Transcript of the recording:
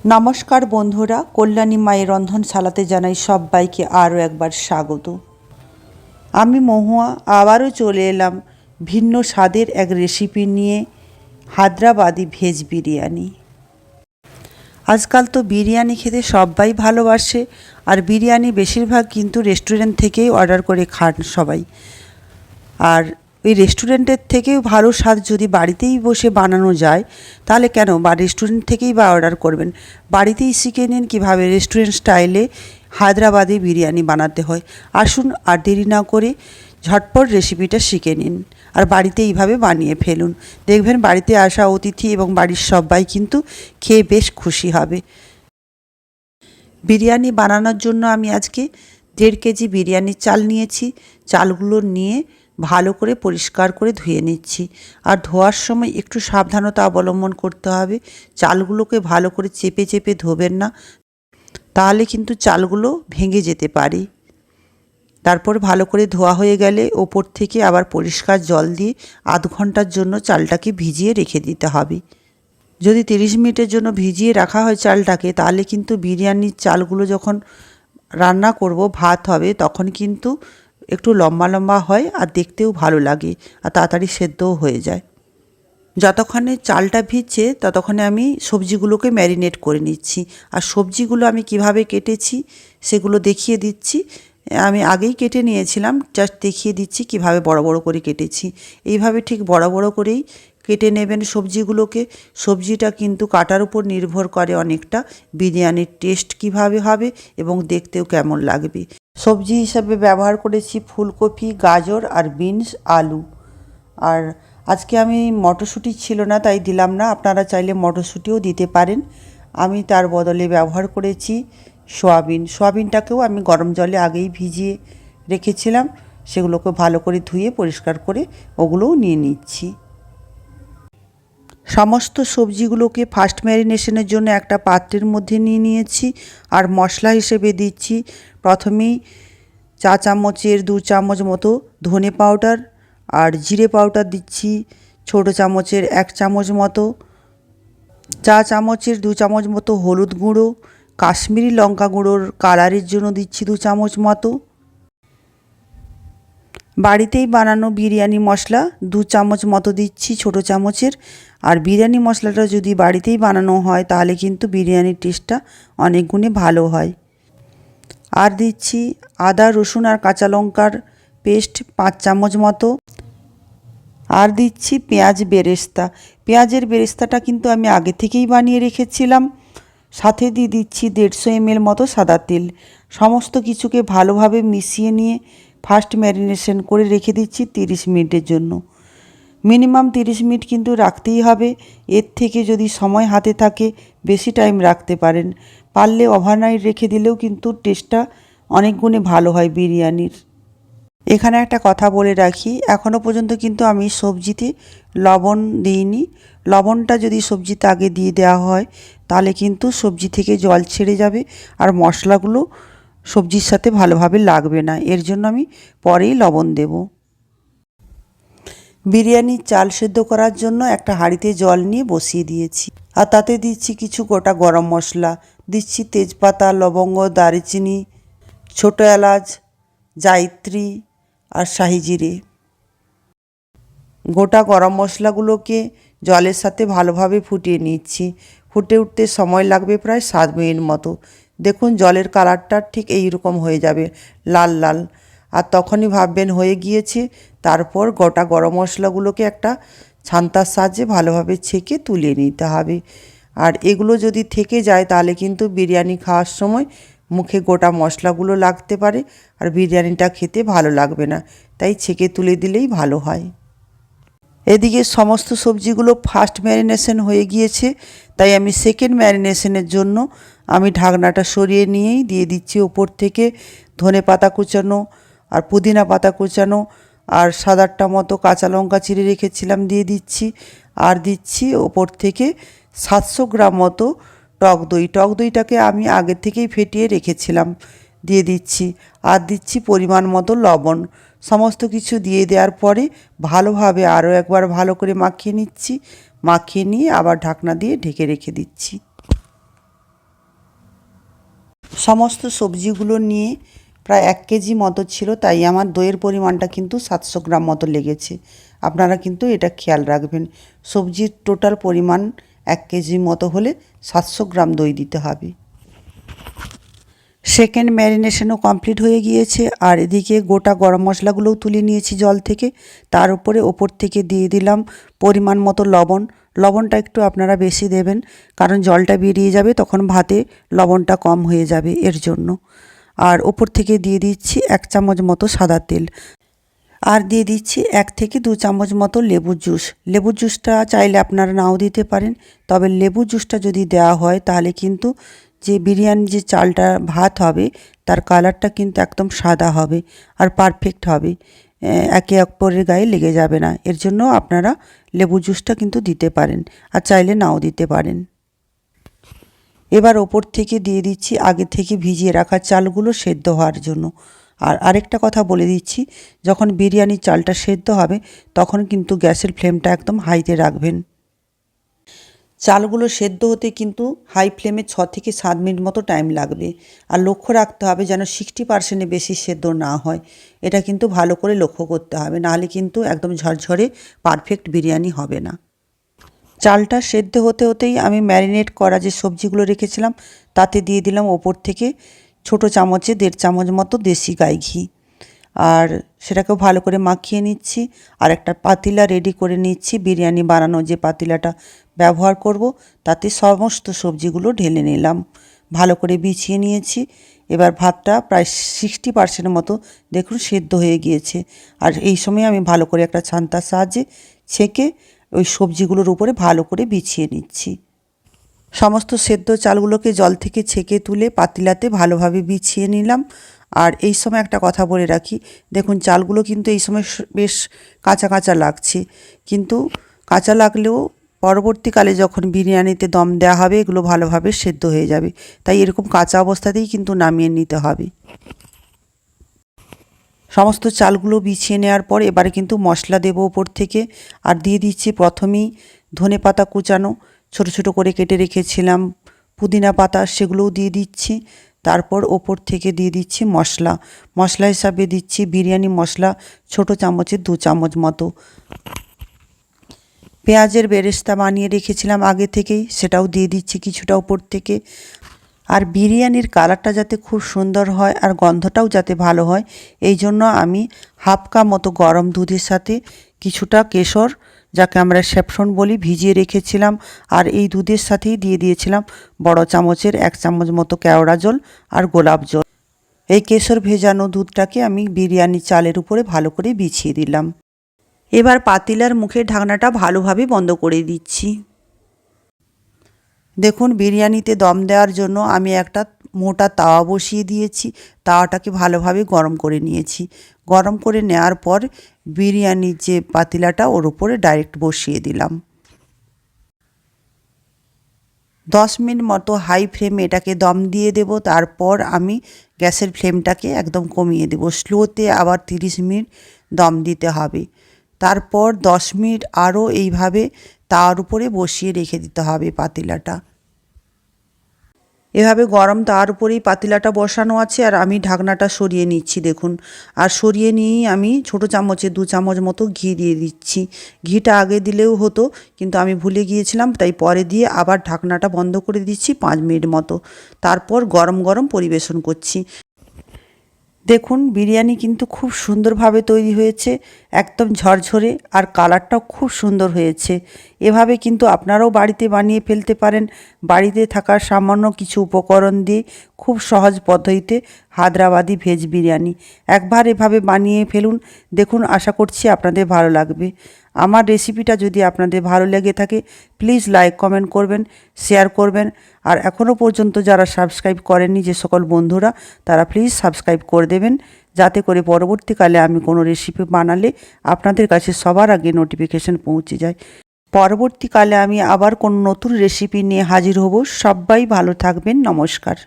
নমস্কার বন্ধুরা, কল্যাণী মায়ের রন্ধনশালাতে জানাই সবাইকে আরও একবার স্বাগত। আমি মহুয়া আবারও চলে এলাম ভিন্ন স্বাদের এক রেসিপি নিয়ে, হায়দ্রাবাদি ভেজ বিরিয়ানি। আজকাল তো বিরিয়ানি খেতে সবাই ভালোবাসে, আর বিরিয়ানি বেশিরভাগ কিন্তু রেস্টুরেন্ট থেকেই অর্ডার করে খান সবাই। আর ওই রেস্টুরেন্টের থেকেও ভালো স্বাদ যদি বাড়িতেই বসে বানানো যায়, তাহলে কেন বা রেস্টুরেন্ট থেকেই বা অর্ডার করবেন। বাড়িতেই শিখে নিন কীভাবে রেস্টুরেন্ট স্টাইলে হায়দ্রাবাদি বিরিয়ানি বানাতে হয়। আসুন আর দেরি না করে ঝটপট রেসিপিটা শিখে নিন আর বাড়িতে এইভাবে বানিয়ে ফেলুন। দেখবেন বাড়িতে আসা অতিথি এবং বাড়ির সবাই কিন্তু খেয়ে বেশ খুশি হবে। বিরিয়ানি বানানোর জন্য আমি আজকে 1.5 কেজি বিরিয়ানির চাল নিয়েছি। চালগুলো নিয়ে ভালো করে পরিষ্কার করে ধুয়ে নিচ্ছি। আর ধোয়ার সময় একটু সাবধানতা অবলম্বন করতে হবে। চালগুলোকে ভালো করে চেপে চেপে ধোবেন না, তাহলে কিন্তু চালগুলো ভেঙে যেতে পারে। তারপর ভালো করে ধোয়া হয়ে গেলে ওপর থেকে আবার পরিষ্কার জল দিয়ে আধ ঘন্টার জন্য চালটাকে ভিজিয়ে রেখে দিতে হবে। যদি 30 মিনিটের জন্য ভিজিয়ে রাখা হয় চালটাকে, তাহলে কিন্তু বিরিয়ানির চালগুলো যখন রান্না করব, ভাত হবে, তখন কিন্তু একটু লম্বা লম্বা হয় আর দেখতেও ভালো লাগে আর তাড়াতাড়ি সেদ্ধও হয়ে যায়। যতক্ষণে চালটা ভিজছে ততক্ষণে আমি সবজিগুলোকে ম্যারিনেট করে নিচ্ছি। আর সবজিগুলো আমি কিভাবে কেটেছি সেগুলো দেখিয়ে দিচ্ছি। আমি আগেই কেটে নিয়েছিলাম, জাস্ট দেখিয়ে দিচ্ছি কিভাবে বড় বড় করে কেটেছি। এইভাবে ঠিক বড় বড় করেই কেটে নেবেন সবজিগুলোকে। সবজিটা কিন্তু কাটার উপর নির্ভর করে অনেকটা বিরিয়ানির টেস্ট কিভাবে হবে এবং দেখতেও কেমন লাগবে। সবজি হিসাবে ব্যবহার করেছি ফুলকপি, গাজর আর বিনস, আলু। আর আজকে আমি মটরশুঁটি ছিল না তাই দিলাম না, আপনারা চাইলে মটরশুঁটিও দিতে পারেন। আমি তার বদলে ব্যবহার করেছি সয়াবিন। সয়াবিনটাকেও আমি গরম জলে আগেই ভিজিয়ে রেখেছিলাম, সেগুলোকে ভালো করে ধুয়ে পরিষ্কার করে ওগুলোও নিয়ে নিচ্ছি। সমস্ত সবজিগুলোকে ফার্স্ট ম্যারিনেশনের জন্য একটা পাত্রের মধ্যে নিয়ে নিয়েছি। আর মশলা হিসেবে দিচ্ছি প্রথমেই চা চামচের 2 চামচ মতো ধনে পাউডার, আর জিরে পাউডার দিচ্ছি ছোটো চামচের 1 চামচ মতো, চা চামচের 2 চামচ মতো হলুদ গুঁড়ো, কাশ্মীরি লঙ্কা গুঁড়োর কালারের জন্য দিচ্ছি 2 চামচ মতো, বাড়িতেই বানানো বিরিয়ানি মশলা 2 চামচ মতো দিচ্ছি ছোটো চামচের। আর বিরিয়ানি মশলাটা যদি বাড়িতেই বানানো হয় তাহলে কিন্তু বিরিয়ানির টেস্টটা অনেক গুণে ভালো হয়। আর দিচ্ছি আদা, রসুন আর কাঁচা লঙ্কার পেস্ট 5 চামচ মতো। আর দিচ্ছি পেঁয়াজ বেরেস্তা। পেঁয়াজের বেরেস্তাটা কিন্তু আমি আগে থেকেই বানিয়ে রেখেছিলাম। সাথে দিয়ে দিচ্ছি 150 ml মতো সাদা তেল। সমস্ত কিছুকে ভালোভাবে মিশিয়ে নিয়ে ফার্স্ট ম্যারিনেশন করে রেখে দিচ্ছি 30 মিনিটের জন্য। মিনিমাম 30 মিনিট কিন্তু রাখতেই হবে। এর থেকে যদি সময় হাতে থাকে বেশি টাইম রাখতে পারেন। পারলে ওভারনাইট রেখে দিলেও কিন্তু টেস্টটা অনেক গুণে ভালো হয় বিরিয়ানির। এখানে একটা কথা বলে রাখি, এখনও পর্যন্ত কিন্তু আমি সবজিতে লবণ দিইনি। লবণটা যদি সবজিতে আগে দিয়ে দেওয়া হয় তাহলে কিন্তু সবজি থেকে জল ছেড়ে যাবে আর মশলাগুলো সবজির সাথে ভালোভাবে লাগবে না। এর জন্য আমি পরেই লবণ দেব। বিরিয়ানির চাল সেদ্ধ করার জন্য একটা হাঁড়িতে জল নিয়ে বসিয়ে দিয়েছি। আর তাতে দিচ্ছি কিছু গোটা গরম মশলা, দিচ্ছি তেজপাতা, লবঙ্গ, দারচিনি, ছোটো এলাচ, জায়িত্রী আর শাহি জিরে। গোটা গরম মশলাগুলোকে জলের সাথে ভালোভাবে ফুটিয়ে নিচ্ছি। ফুটে উঠতে সময় লাগবে প্রায় 7 মিনিট মতো। দেখুন জলের কালারটা ঠিক এই রকম হয়ে যাবে, লাল লাল। আর তখনই ভাববেন হয়ে গিয়েছে। তারপর গোটা গরম মশলাগুলোকে একটা ছান্তার সাহায্যে ভালোভাবে ছেঁকে তুলে নিতে হবে। আর এগুলো যদি থেকে যায় তাহলে কিন্তু বিরিয়ানি খাওয়ার সময় মুখে গোটা মশলাগুলো লাগতে পারে আর বিরিয়ানিটা খেতে ভালো লাগবে না, তাই ছেঁকে তুলে দিলেই ভালো হয়। এদিকে সমস্ত সবজিগুলো ফার্স্ট ম্যারিনেশন হয়ে গিয়েছে, তাই আমি সেকেন্ড ম্যারিনেশনের জন্য আমি ঢাকনাটা সরিয়ে নিয়েই দিয়ে দিচ্ছি ওপর থেকে ধনে পাতা কুচানো আর পুদিনা পাতা কুচানো আর 7-8টা মতো কাঁচা লঙ্কা চিড়ে রেখেছিলাম দিয়ে দিচ্ছি। আর দিচ্ছি ওপর থেকে 700 গ্রাম মতো টক দই। টক দইটাকে আমি আগে থেকেই ফেটিয়ে রেখেছিলাম, দিয়ে দিচ্ছি। আর দিচ্ছি পরিমাণ মতো লবণ। সমস্ত কিছু দিয়ে দেওয়ার পরে ভালোভাবে আরও একবার ভালো করে মাখিয়ে নিচ্ছি। মাখিয়ে নিয়ে আবার ঢাকনা দিয়ে ঢেকে রেখে দিচ্ছি। সমস্ত সবজিগুলো নিয়ে প্রায় 1 কেজি মতো ছিল, তাই আমার দইয়ের পরিমাণটা কিন্তু 700 গ্রাম মতো লেগেছে। আপনারা কিন্তু এটা খেয়াল রাখবেন, সবজির টোটাল পরিমাণ 1 কেজি মতো হলে 700 গ্রাম দই দিতে হবে। সেকেন্ড ম্যারিনেশনও কমপ্লিট হয়ে গিয়েছে। আর এদিকে গোটা গরম মশলাগুলোও তুলে নিয়েছি জল থেকে। তার উপরে ওপর থেকে দিয়ে দিলাম পরিমাণ মতো লবণ। লবণটা একটু আপনারা বেশি দেবেন, কারণ জলটা বেরিয়ে যাবে তখন ভাতে লবণটা কম হয়ে যাবে এর জন্য। আর ওপর থেকে দিয়ে দিচ্ছি 1 চামচ মতো সাদা তেল। আর দিয়ে দিচ্ছি 1 থেকে 2 চামচ মতো লেবুর জুস। লেবুর জুসটা চাইলে আপনারা নাও দিতে পারেন, তবে লেবুর জুসটা যদি দেওয়া হয় তাহলে কিন্তু যে বিরিয়ানির যে চালটা ভাত হবে তার কালারটা কিন্তু একদম সাদা হবে আর পারফেক্ট হবে, একে অপরের গায়ে লেগে যাবে না। এর জন্য আপনারা লেবুর জুসটা কিন্তু দিতে পারেন, আর চাইলে নাও দিতে পারেন। এবার ওপর থেকে দিয়ে দিচ্ছি আগে থেকে ভিজিয়ে রাখা চালগুলো সেদ্ধ হওয়ার জন্য। আর আরেকটা কথা বলে দিচ্ছি, যখন বিরিয়ানির চালটা সেদ্ধ হবে তখন কিন্তু গ্যাসের ফ্লেমটা একদম হাইতে রাখবেন। চালগুলো সেদ্ধ হতে কিন্তু হাই ফ্লেমে 6 থেকে 7 মিনিট মতো টাইম লাগবে। আর লক্ষ্য রাখতে হবে যেন 60%-এর বেশি সেদ্ধ না হয়, এটা কিন্তু ভালো করে লক্ষ্য করতে হবে, নাহলে কিন্তু একদম ঝরঝরে পারফেক্ট বিরিয়ানি হবে না। চালটা সেদ্ধ হতে হতেই আমি ম্যারিনেট করা যে সবজিগুলো রেখেছিলাম তাতে দিয়ে দিলাম ওপর থেকে ছোটো চামচে 1.5 চামচ মতো দেশি গাই ঘি। আর সেটাকেও ভালো করে মাখিয়ে নিচ্ছি। আর একটা পাতিলা রেডি করে নিচ্ছি, বিরিয়ানি বানানো যে পাতিলাটা ব্যবহার করব তাতে সমস্ত সবজিগুলো ঢেলে নিলাম, ভালো করে বিছিয়ে নিয়েছি। এবার ভাতটা প্রায় 60% মতো দেখুন সেদ্ধ হয়ে গিয়েছে। আর এই সময় আমি ভালো করে একটা ছান্তার সাহায্যে ছেঁকে ওই সবজিগুলোর উপরে ভালো করে বিছিয়ে নিচ্ছি। সমস্ত সেদ্ধ চালগুলোকে জল থেকে ছেঁকে তুলে পাতিলাতে ভালোভাবে বিছিয়ে নিলাম। আর এই সময় একটা কথা বলে রাখি, দেখুন চালগুলো কিন্তু এই সময় বেশ কাঁচা কাঁচা লাগছে, কিন্তু কাঁচা লাগলেও পরবর্তীকালে যখন বিরিয়ানিতে দম দেওয়া হবে এগুলো ভালোভাবে সেদ্ধ হয়ে যাবে, তাই এরকম কাঁচা অবস্থাতেই কিন্তু নামিয়ে নিতে হবে। সমস্ত চালগুলো বিছিয়ে নেওয়ার পর এবারে কিন্তু মশলা দেবো ওপর থেকে। আর দিয়ে দিচ্ছি প্রথমেই ধনেপাতা কুচানো, ছোট ছোট করে কেটে রেখেছিলাম পুদিনা পাতা, সেগুলোও দিয়ে দিচ্ছি। তারপর ওপর থেকে দিয়ে দিচ্ছি মশলা। মশলা হিসাবে দিচ্ছি বিরিয়ানি মশলা ছোট চামচে 2 চামচ মতো। পেঁয়াজের বেরেস্তা বানিয়ে রেখেছিলাম আগে থেকেই, সেটাও দিয়ে দিচ্ছি কিছুটা ওপর থেকে। আর বিরিয়ানির কালারটা যাতে খুব সুন্দর হয় আর গন্ধটাও যাতে ভালো হয়, এই জন্য আমি হাফ কাপ মতো গরম দুধের সাথে কিছুটা কেশর, যাকে আমরা স্যাফরন বলি, ভিজিয়ে রেখেছিলাম। আর এই দুধের সাথেই দিয়ে দিয়েছিলাম বড় চামচের 1 চামচ মতো কেওড়া জল আর গোলাপ জল। এই কেশর ভেজানো দুধটাকে আমি বিরিয়ানি চালের উপরে ভালো করে বিছিয়ে দিলাম। এবার পাতিলার মুখের ঢাকনাটা ভালোভাবে বন্ধ করে দিচ্ছি। দেখুন বিরিয়ানিতে দম দেওয়ার জন্য আমি একটা মোটা তাওয়া বসিয়ে দিয়েছি, তাওয়াটাকে ভালোভাবে গরম করে নিয়েছি। গরম করে নেওয়ার পর বিরিয়ানির যে পাতিলাটা ওর উপরে ডাইরেক্ট বসিয়ে দিলাম। 10 মিনিট মতো হাই ফ্লেমে এটাকে দম দিয়ে দেব। তারপর আমি গ্যাসের ফ্লেমটাকে একদম কমিয়ে দেব, স্লোতে আবার 30 মিনিট দম দিতে হবে। তারপর 10 মিনিট আরও এইভাবে তাওয়ার উপরে বসিয়ে রেখে দিতে হবে পাতিলাটা। এভাবে গরম তাওয়ার উপরেই পাতিলাটা বসানো আছে, আর আমি ঢাকনাটা সরিয়ে নিচ্ছি দেখুন। আর সরিয়ে নিয়েই আমি ছোটো চামচে 2 চামচ মতো ঘি দিয়ে দিচ্ছি। ঘিটা আগে দিলেও হতো, কিন্তু আমি ভুলে গিয়েছিলাম, তাই পরে দিয়ে আবার ঢাকনাটা বন্ধ করে দিচ্ছি 5 মিনিট মতো। তারপর গরম গরম পরিবেশন করছি। দেখুন বিরিয়ানি কিন্তু খুব সুন্দরভাবে তৈরি হয়েছে, একদম ঝরঝরে, আর কালারটাও খুব সুন্দর হয়েছে। এভাবে কিন্তু আপনারাও বাড়িতে বানিয়ে ফেলতে পারেন, বাড়িতে থাকা সামান্য কিছু উপকরণ দিয়ে খুব সহজ পদ্ধতিতে হায়দ্রাবাদি ভেজ বিরিয়ানি। একবার এভাবে বানিয়ে ফেলুন, দেখুন আশা করছি আপনাদের ভালো লাগবে। আমার রেসিপিটা যদি আপনাদের ভালো লেগে থাকে প্লিজ লাইক কমেন্ট করবেন, শেয়ার করবেন। আর এখনও পর্যন্ত যারা সাবস্ক্রাইব করেননি যে সকল বন্ধুরা, তারা প্লিজ সাবস্ক্রাইব করে দেবেন, যাতে করে পরবর্তীকালে আমি কোনো রেসিপি বানালে আপনাদের কাছে সবার আগে নোটিফিকেশন পৌঁছে যায়। পরবর্তীকালে আমি আবার কোনো নতুন রেসিপি নিয়ে হাজির হব। সবাই ভালো থাকবেন, নমস্কার।